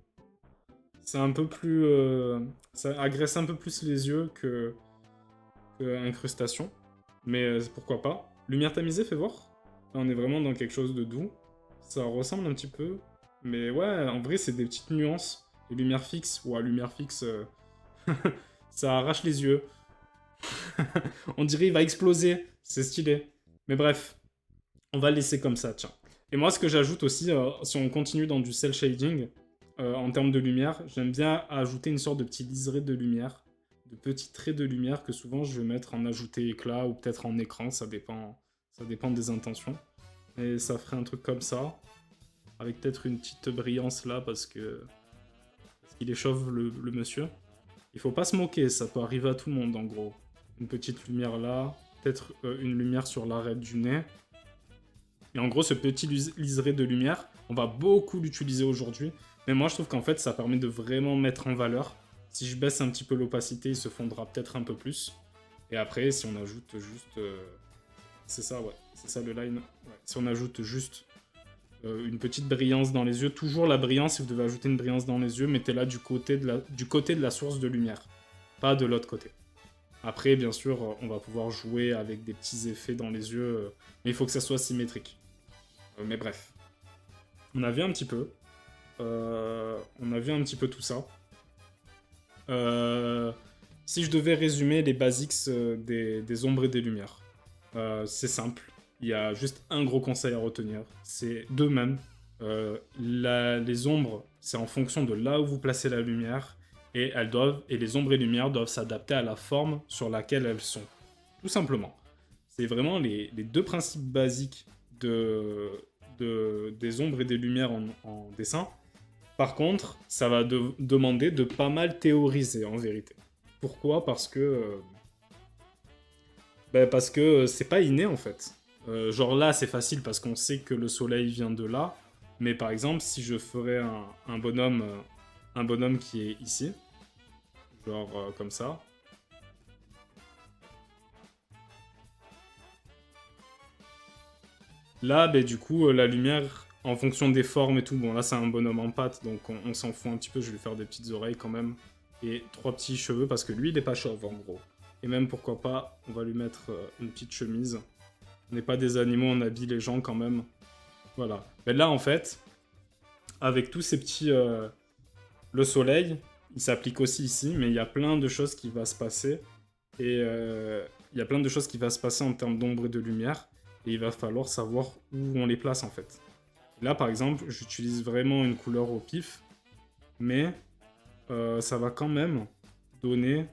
c'est un peu plus... ça agresse un peu plus les yeux que incrustation. Mais pourquoi pas. Lumière tamisée, fais voir. Là, on est vraiment dans quelque chose de doux. Ça ressemble un petit peu. Mais ouais, en vrai, c'est des petites nuances. Les lumières fixes, ouais, lumière fixe, ça arrache les yeux. On dirait il va exploser. C'est stylé. Mais bref, on va le laisser comme ça, tiens. Et moi, ce que j'ajoute aussi, si on continue dans du cel shading, en termes de lumière, j'aime bien ajouter une sorte de petit liseré de lumière, de petits traits de lumière que souvent je vais mettre en ajouter éclat ou peut-être en écran, ça dépend des intentions. Et ça ferait un truc comme ça, avec peut-être une petite brillance là parce qu'il est chauve le monsieur. Il faut pas se moquer, ça peut arriver à tout le monde en gros. Une petite lumière là, peut-être une lumière sur l'arête du nez. Et en gros, ce petit liseré de lumière, on va beaucoup l'utiliser aujourd'hui. Mais moi, je trouve qu'en fait, ça permet de vraiment mettre en valeur. Si je baisse un petit peu l'opacité, il se fondra peut-être un peu plus. Et après, si on ajoute juste... c'est ça, ouais. C'est ça le line. Ouais. Si on ajoute juste une petite brillance dans les yeux, toujours la brillance, si vous devez ajouter une brillance dans les yeux, mettez-la du côté de la source de lumière. Pas de l'autre côté. Après, bien sûr, on va pouvoir jouer avec des petits effets dans les yeux, mais il faut que ça soit symétrique. Mais bref. On a vu un petit peu. On a vu un petit peu tout ça. Si je devais résumer les basics des ombres et des lumières, c'est simple. Il y a juste un gros conseil à retenir. C'est deux mêmes. Les ombres, c'est en fonction de là où vous placez la lumière. Et les ombres et lumières doivent s'adapter à la forme sur laquelle elles sont. Tout simplement. C'est vraiment les deux principes basiques des ombres et des lumières en dessin. Par contre, ça va demander de pas mal théoriser en vérité. Pourquoi ? Parce que c'est pas inné en fait. Genre là, c'est facile parce qu'on sait que le soleil vient de là. Mais par exemple, si je ferais un bonhomme qui est ici, genre comme ça. Là, du coup, la lumière, en fonction des formes et tout, bon là c'est un bonhomme en pâte, donc on s'en fout un petit peu, je vais lui faire des petites oreilles quand même. Et 3 petits cheveux, parce que lui il est pas chauve en gros. Et même pourquoi pas, on va lui mettre une petite chemise. On n'est pas des animaux, on habille les gens quand même. Voilà. Mais là en fait, avec tous ces petits... le soleil, il s'applique aussi ici, mais il y a plein de choses qui vont se passer. Et il y a plein de choses qui vont se passer en termes d'ombre et de lumière. Et il va falloir savoir où on les place en fait. Là par exemple, j'utilise vraiment une couleur au pif, mais ça va quand même donner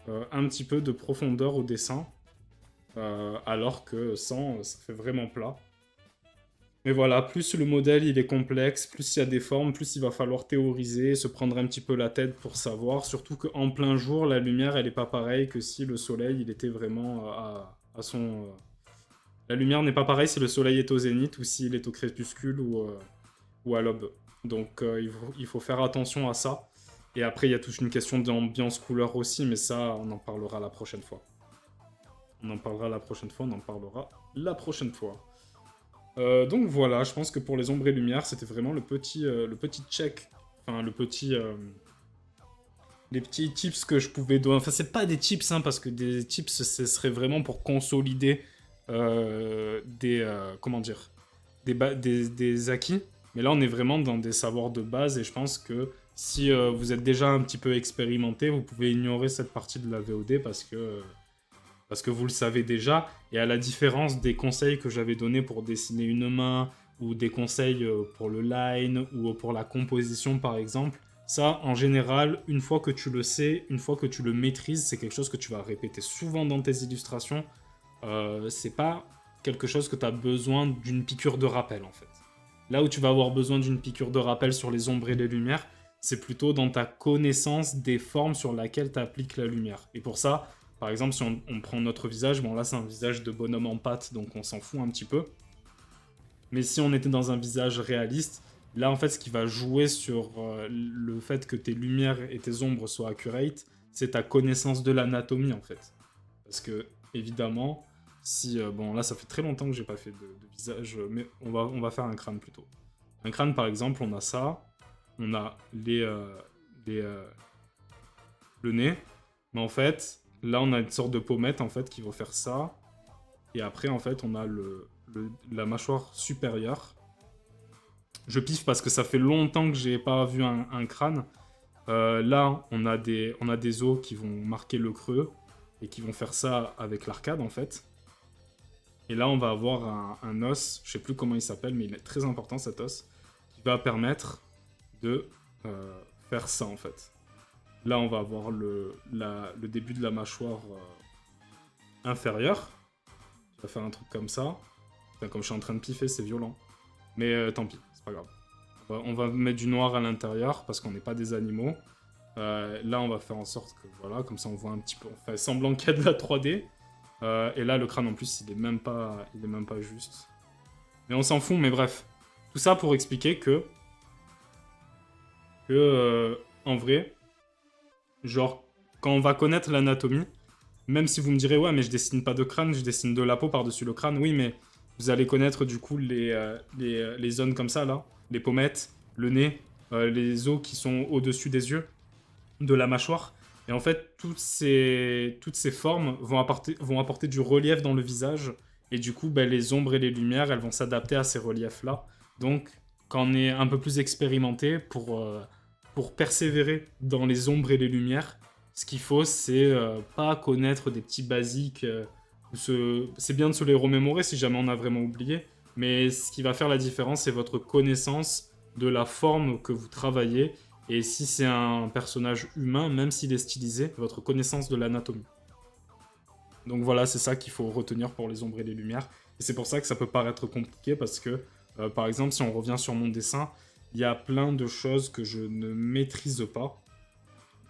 un petit peu de profondeur au dessin, alors que sans, ça fait vraiment plat. Mais voilà, plus le modèle il est complexe, plus il y a des formes, plus il va falloir théoriser, se prendre un petit peu la tête pour savoir, surtout qu'en plein jour, la lumière elle est pas pareille que si le soleil il était vraiment à son... La lumière n'est pas pareille si le soleil est au zénith ou s'il est au crépuscule ou à l'aube. Donc il faut faire attention à ça. Et après, il y a toute une question d'ambiance couleur aussi, mais ça, on en parlera la prochaine fois. On en parlera la prochaine fois. Donc voilà, je pense que pour les ombres et lumières, c'était vraiment le petit check. Enfin, les petits tips que je pouvais donner. Enfin, c'est pas des tips, hein, parce que des tips, ce serait vraiment pour consolider comment dire, des acquis. Mais là, on est vraiment dans des savoirs de base et je pense que si vous êtes déjà un petit peu expérimenté, vous pouvez ignorer cette partie de la VOD parce que vous le savez déjà. Et à la différence des conseils que j'avais donnés pour dessiner une main ou des conseils pour le line ou pour la composition par exemple, ça, en général, une fois que tu le sais, une fois que tu le maîtrises, c'est quelque chose que tu vas répéter souvent dans tes illustrations. C'est pas quelque chose que tu as besoin d'une piqûre de rappel en fait. Là où tu vas avoir besoin d'une piqûre de rappel sur les ombres et les lumières, c'est plutôt dans ta connaissance des formes sur lesquelles tu appliques la lumière. Et pour ça, par exemple, si on prend notre visage, bon là c'est un visage de bonhomme en pâte, donc on s'en fout un petit peu. Mais si on était dans un visage réaliste, là, en fait, ce qui va jouer sur le fait que tes lumières et tes ombres soient accurate, c'est ta connaissance de l'anatomie, en fait. Parce que, évidemment, si... bon, là, ça fait très longtemps que j'ai pas fait de visage, mais on va faire un crâne plutôt. Un crâne, par exemple, on a ça, on a les, le nez, mais en fait, là, on a une sorte de pommette, en fait, qui va faire ça, et après, en fait, on a la mâchoire supérieure. Je piffe parce que ça fait longtemps que j'ai pas vu un crâne. Là, on a des os qui vont marquer le creux et qui vont faire ça avec l'arcade, en fait. Et là, on va avoir un os, je sais plus comment il s'appelle, mais il est très important, cet os, qui va permettre de faire ça, en fait. Là, on va avoir le début de la mâchoire inférieure. On va faire un truc comme ça. Enfin, comme je suis en train de piffer, c'est violent. Mais tant pis, c'est pas grave. On va mettre du noir à l'intérieur parce qu'on n'est pas des animaux. Là, on va faire en sorte que, voilà, comme ça on voit un petit peu, on fait semblant qu'il y a de la 3D. Et là, le crâne en plus, il est même pas juste. Mais on s'en fout, mais bref. Tout ça pour expliquer que en vrai, genre, quand on va connaître l'anatomie, même si vous me direz, ouais, mais je dessine pas de crâne, je dessine de la peau par-dessus le crâne, oui, mais vous allez connaître du coup les zones comme ça, là, les pommettes, le nez, les os qui sont au-dessus des yeux, de la mâchoire. Et en fait, toutes ces formes vont apporter du relief dans le visage. Et du coup, ben, les ombres et les lumières, elles vont s'adapter à ces reliefs-là. Donc, quand on est un peu plus expérimenté pour persévérer dans les ombres et les lumières, ce qu'il faut, c'est pas connaître des petits basiques. C'est bien de se les remémorer si jamais on a vraiment oublié. Mais ce qui va faire la différence, c'est votre connaissance de la forme que vous travaillez. Et si c'est un personnage humain, même s'il est stylisé, votre connaissance de l'anatomie. Donc voilà, c'est ça qu'il faut retenir pour les ombres et les lumières. Et c'est pour ça que ça peut paraître compliqué parce que, par exemple, si on revient sur mon dessin, il y a plein de choses que je ne maîtrise pas.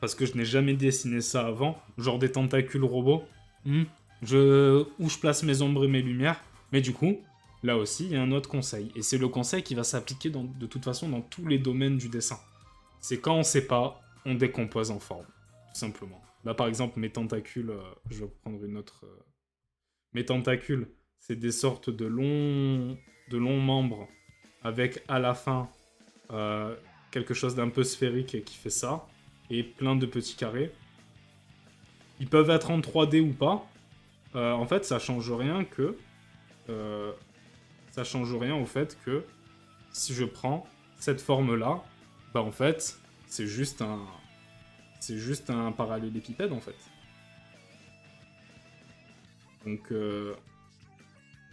Parce que je n'ai jamais dessiné ça avant. Genre des tentacules robots. Où je place mes ombres et mes lumières. Mais du coup, là aussi, il y a un autre conseil. Et c'est le conseil qui va s'appliquer de toute façon dans tous les domaines du dessin. C'est quand on sait pas, on décompose en forme. Tout simplement. Là, par exemple, mes tentacules, je vais prendre une autre. Mes tentacules, c'est des sortes de longs membres avec à la fin quelque chose d'un peu sphérique qui fait ça et plein de petits carrés. Ils peuvent être en 3D ou pas. En fait, ça change rien que ça change rien au fait que si je prends cette forme là, bah en fait, c'est juste un parallélépipède en fait. Donc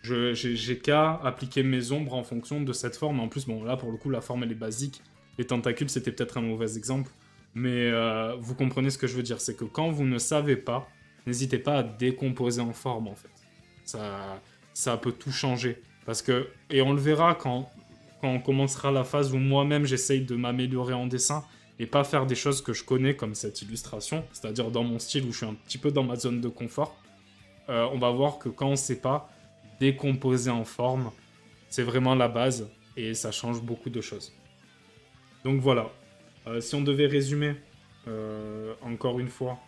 j'ai qu'à appliquer mes ombres en fonction de cette forme. En plus, bon là pour le coup la forme elle est basique. Les tentacules c'était peut-être un mauvais exemple, mais vous comprenez ce que je veux dire, c'est que quand vous ne savez pas, n'hésitez pas à décomposer en forme en fait. Ça peut tout changer. Parce que, et on le verra quand on commencera la phase où moi-même j'essaye de m'améliorer en dessin et pas faire des choses que je connais comme cette illustration, c'est-à-dire dans mon style où je suis un petit peu dans ma zone de confort. On va voir que quand on sait pas décomposer en forme, c'est vraiment la base et ça change beaucoup de choses. Donc voilà. Si on devait résumer, encore une fois,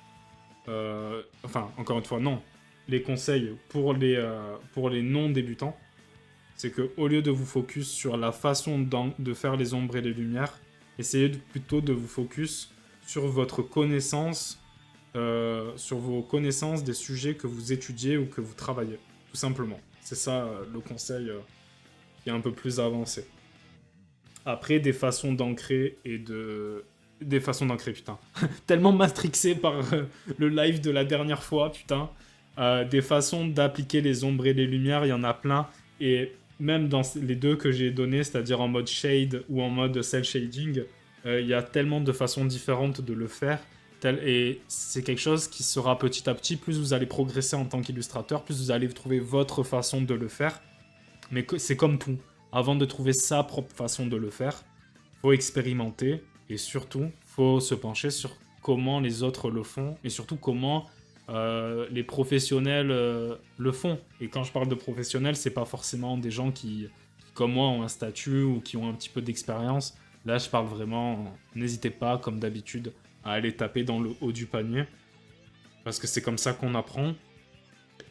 non, les conseils pour les non-débutants, c'est que au lieu de vous focus sur la façon de faire les ombres et les lumières, essayez plutôt de vous focus sur votre connaissance, sur vos connaissances des sujets que vous étudiez ou que vous travaillez, tout simplement. C'est ça le conseil qui est un peu plus avancé. Après, des façons d'ancrer des façons d'ancrer, putain. Tellement matrixé par le live de la dernière fois, putain. Des façons d'appliquer les ombres et les lumières, il y en a plein. Et même dans les deux que j'ai donnés, c'est-à-dire en mode shade ou en mode cel shading, il y a tellement de façons différentes de le faire. Et c'est quelque chose qui sera petit à petit, plus vous allez progresser en tant qu'illustrateur, plus vous allez trouver votre façon de le faire. Mais c'est comme tout. Avant de trouver sa propre façon de le faire, faut expérimenter et surtout, faut se pencher sur comment les autres le font et surtout comment les professionnels le font. Et quand je parle de professionnels, c'est pas forcément des gens qui qui, comme moi, ont un statut ou qui ont un petit peu d'expérience. Là, je parle vraiment, n'hésitez pas, comme d'habitude, à aller taper dans le haut du panier, parce que c'est comme ça qu'on apprend.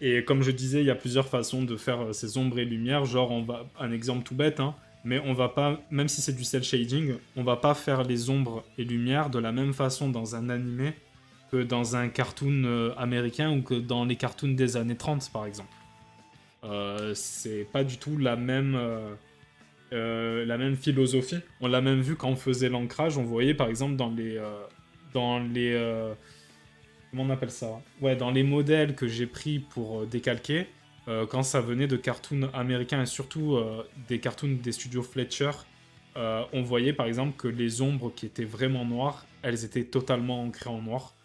Et comme je disais, il y a plusieurs façons de faire ces ombres et lumières. Genre, un exemple tout bête, hein, mais on va pas, même si c'est du cel shading, on va pas faire les ombres et lumières de la même façon dans un animé que dans un cartoon américain ou que dans les cartoons des années 30, par exemple. C'est pas du tout la même philosophie. On l'a même vu quand on faisait l'ancrage. On voyait par exemple dans les comment on appelle ça? Ouais, dans les modèles que j'ai pris pour décalquer, quand ça venait de cartoons américains et surtout des cartoons des studios Fletcher, on voyait par exemple que les ombres qui étaient vraiment noires, elles étaient totalement ancrées en noir.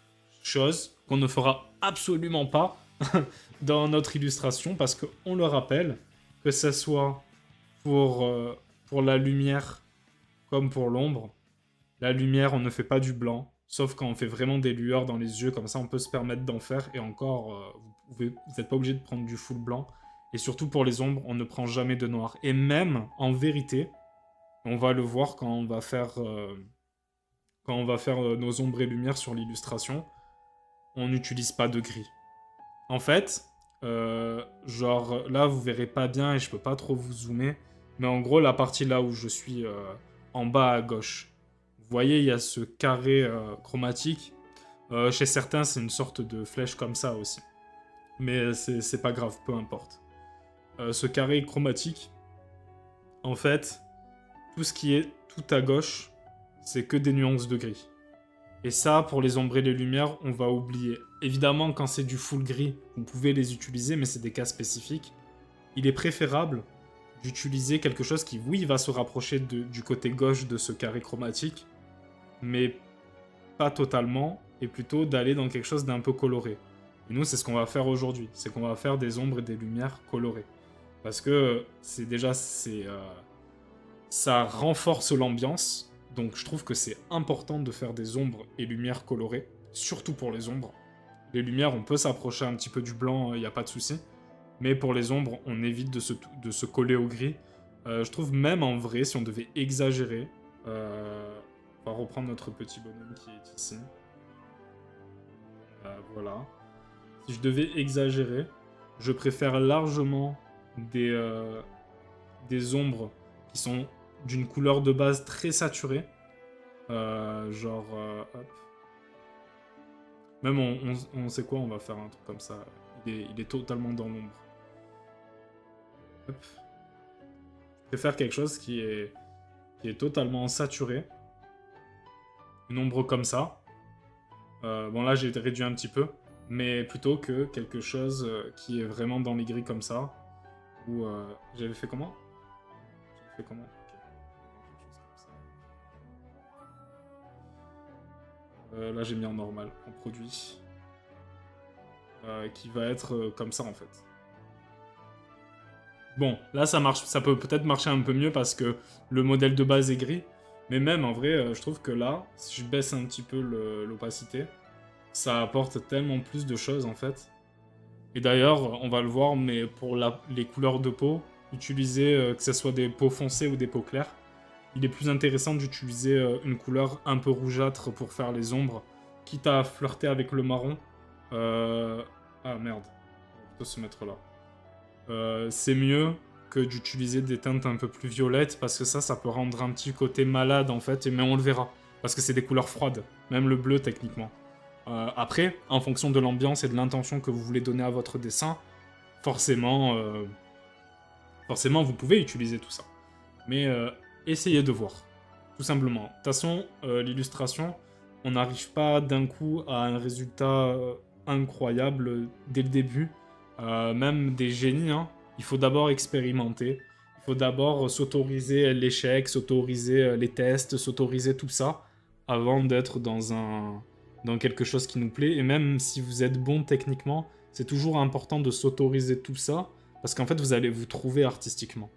Chose qu'on ne fera absolument pas dans notre illustration parce qu'on le rappelle, que ce soit pour la lumière comme pour l'ombre, la lumière, on ne fait pas du blanc, sauf quand on fait vraiment des lueurs dans les yeux, comme ça on peut se permettre d'en faire, et encore, vous n'êtes pas obligé de prendre du full blanc. Et surtout pour les ombres, on ne prend jamais de noir. Et même, en vérité, on va le voir quand on va faire nos ombres et lumières sur l'illustration, on n'utilise pas de gris. En fait, genre là vous verrez pas bien et je peux pas trop vous zoomer, mais en gros la partie là où je suis en bas à gauche, vous voyez il y a ce carré chromatique. Chez certains c'est une sorte de flèche comme ça aussi, mais c'est pas grave, peu importe. Ce carré chromatique, en fait, tout ce qui est tout à gauche, c'est que des nuances de gris. Et ça, pour les ombres et les lumières, on va oublier. Évidemment, quand c'est du full gris, vous pouvez les utiliser, mais c'est des cas spécifiques. Il est préférable d'utiliser quelque chose qui, oui, va se rapprocher du côté gauche de ce carré chromatique, mais pas totalement, et plutôt d'aller dans quelque chose d'un peu coloré. Et nous, c'est ce qu'on va faire aujourd'hui. C'est qu'on va faire des ombres et des lumières colorées. Parce que ça renforce l'ambiance. Donc je trouve que c'est important de faire des ombres et lumières colorées, surtout pour les ombres. Les lumières, on peut s'approcher un petit peu du blanc, il n'y a pas de souci. Mais pour les ombres, on évite de se coller au gris. Je trouve même en vrai, si on devait exagérer, on va reprendre notre petit bonhomme qui est ici. Voilà. Si je devais exagérer, je préfère largement des ombres qui sont d'une couleur de base très saturée. Hop. Même on sait quoi, on va faire un truc comme ça. Il est totalement dans l'ombre. Hop. Je préfère quelque chose qui est totalement saturé. Une ombre comme ça. Bon là j'ai réduit un petit peu. Mais plutôt que quelque chose qui est vraiment dans les gris comme ça. Ou j'avais fait comment? J'avais fait comment? Là j'ai mis en normal, en produit. Qui va être comme ça en fait. Bon, là ça marche, ça peut peut-être marcher un peu mieux parce que le modèle de base est gris. Mais même en vrai, je trouve que là, si je baisse un petit peu l'opacité, ça apporte tellement plus de choses en fait. Et d'ailleurs, on va le voir, mais pour les couleurs de peau, utiliser que ce soit des peaux foncées ou des peaux claires, il est plus intéressant d'utiliser une couleur un peu rougeâtre pour faire les ombres, quitte à flirter avec le marron. Ah merde, on va plutôt se mettre là. C'est mieux que d'utiliser des teintes un peu plus violettes, parce que ça peut rendre un petit côté malade en fait, mais on le verra, parce que c'est des couleurs froides, même le bleu techniquement. Après, en fonction de l'ambiance et de l'intention que vous voulez donner à votre dessin, forcément, vous pouvez utiliser tout ça. Mais essayez de voir, tout simplement. De toute façon, l'illustration, on n'arrive pas d'un coup à un résultat incroyable dès le début. Même des génies, hein. Il faut d'abord expérimenter. Il faut d'abord s'autoriser l'échec, s'autoriser les tests, s'autoriser tout ça, avant d'être dans quelque chose qui nous plaît. Et même si vous êtes bon techniquement, c'est toujours important de s'autoriser tout ça, parce qu'en fait, vous allez vous trouver artistiquement.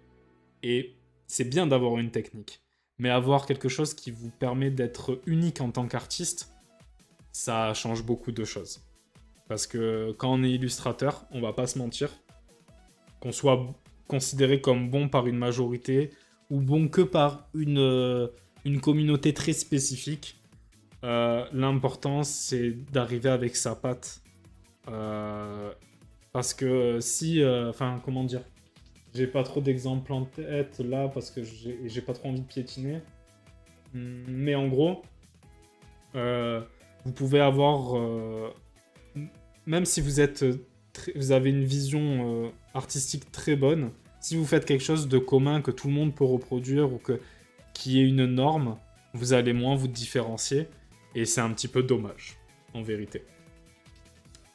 Et c'est bien d'avoir une technique, mais avoir quelque chose qui vous permet d'être unique en tant qu'artiste, ça change beaucoup de choses. Parce que quand on est illustrateur, on va pas se mentir, qu'on soit considéré comme bon par une majorité ou bon que par une communauté très spécifique. L'important, c'est d'arriver avec sa patte. Euh, Parce que si... Enfin, comment dire? J'ai pas trop d'exemples en tête là parce que j'ai pas trop envie de piétiner. Mais en gros, euh, vous pouvez avoir... même si vous êtes... vous avez une vision artistique très bonne, si vous faites quelque chose de commun que tout le monde peut reproduire ou qui est une norme, vous allez moins vous différencier. Et c'est un petit peu dommage, en vérité.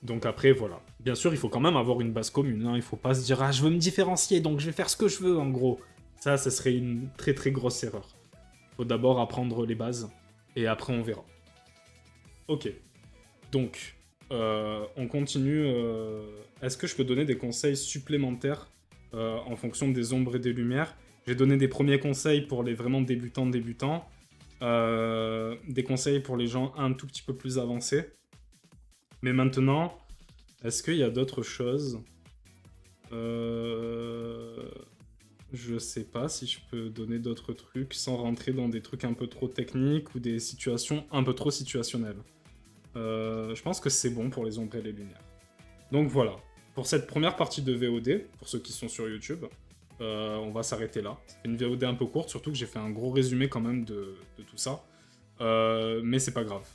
Donc après, voilà. Bien sûr, il faut quand même avoir une base commune. Hein. Il faut pas se dire « Ah, je veux me différencier, donc je vais faire ce que je veux, en gros. » Ça serait une très très grosse erreur. Il faut d'abord apprendre les bases, et après on verra. Ok. Donc, on continue. Est-ce que je peux donner des conseils supplémentaires en fonction des ombres et des lumières? J'ai donné des premiers conseils pour les vraiment débutants. Des conseils pour les gens un tout petit peu plus avancés. Mais maintenant, est-ce qu'il y a d'autres choses? Je sais pas si je peux donner d'autres trucs sans rentrer dans des trucs un peu trop techniques ou des situations un peu trop situationnelles. Je pense que c'est bon pour les ombres et les lumières. Donc voilà, pour cette première partie de VOD, pour ceux qui sont sur YouTube, on va s'arrêter là. C'est une VOD un peu courte, surtout que j'ai fait un gros résumé quand même de tout ça. Mais c'est pas grave.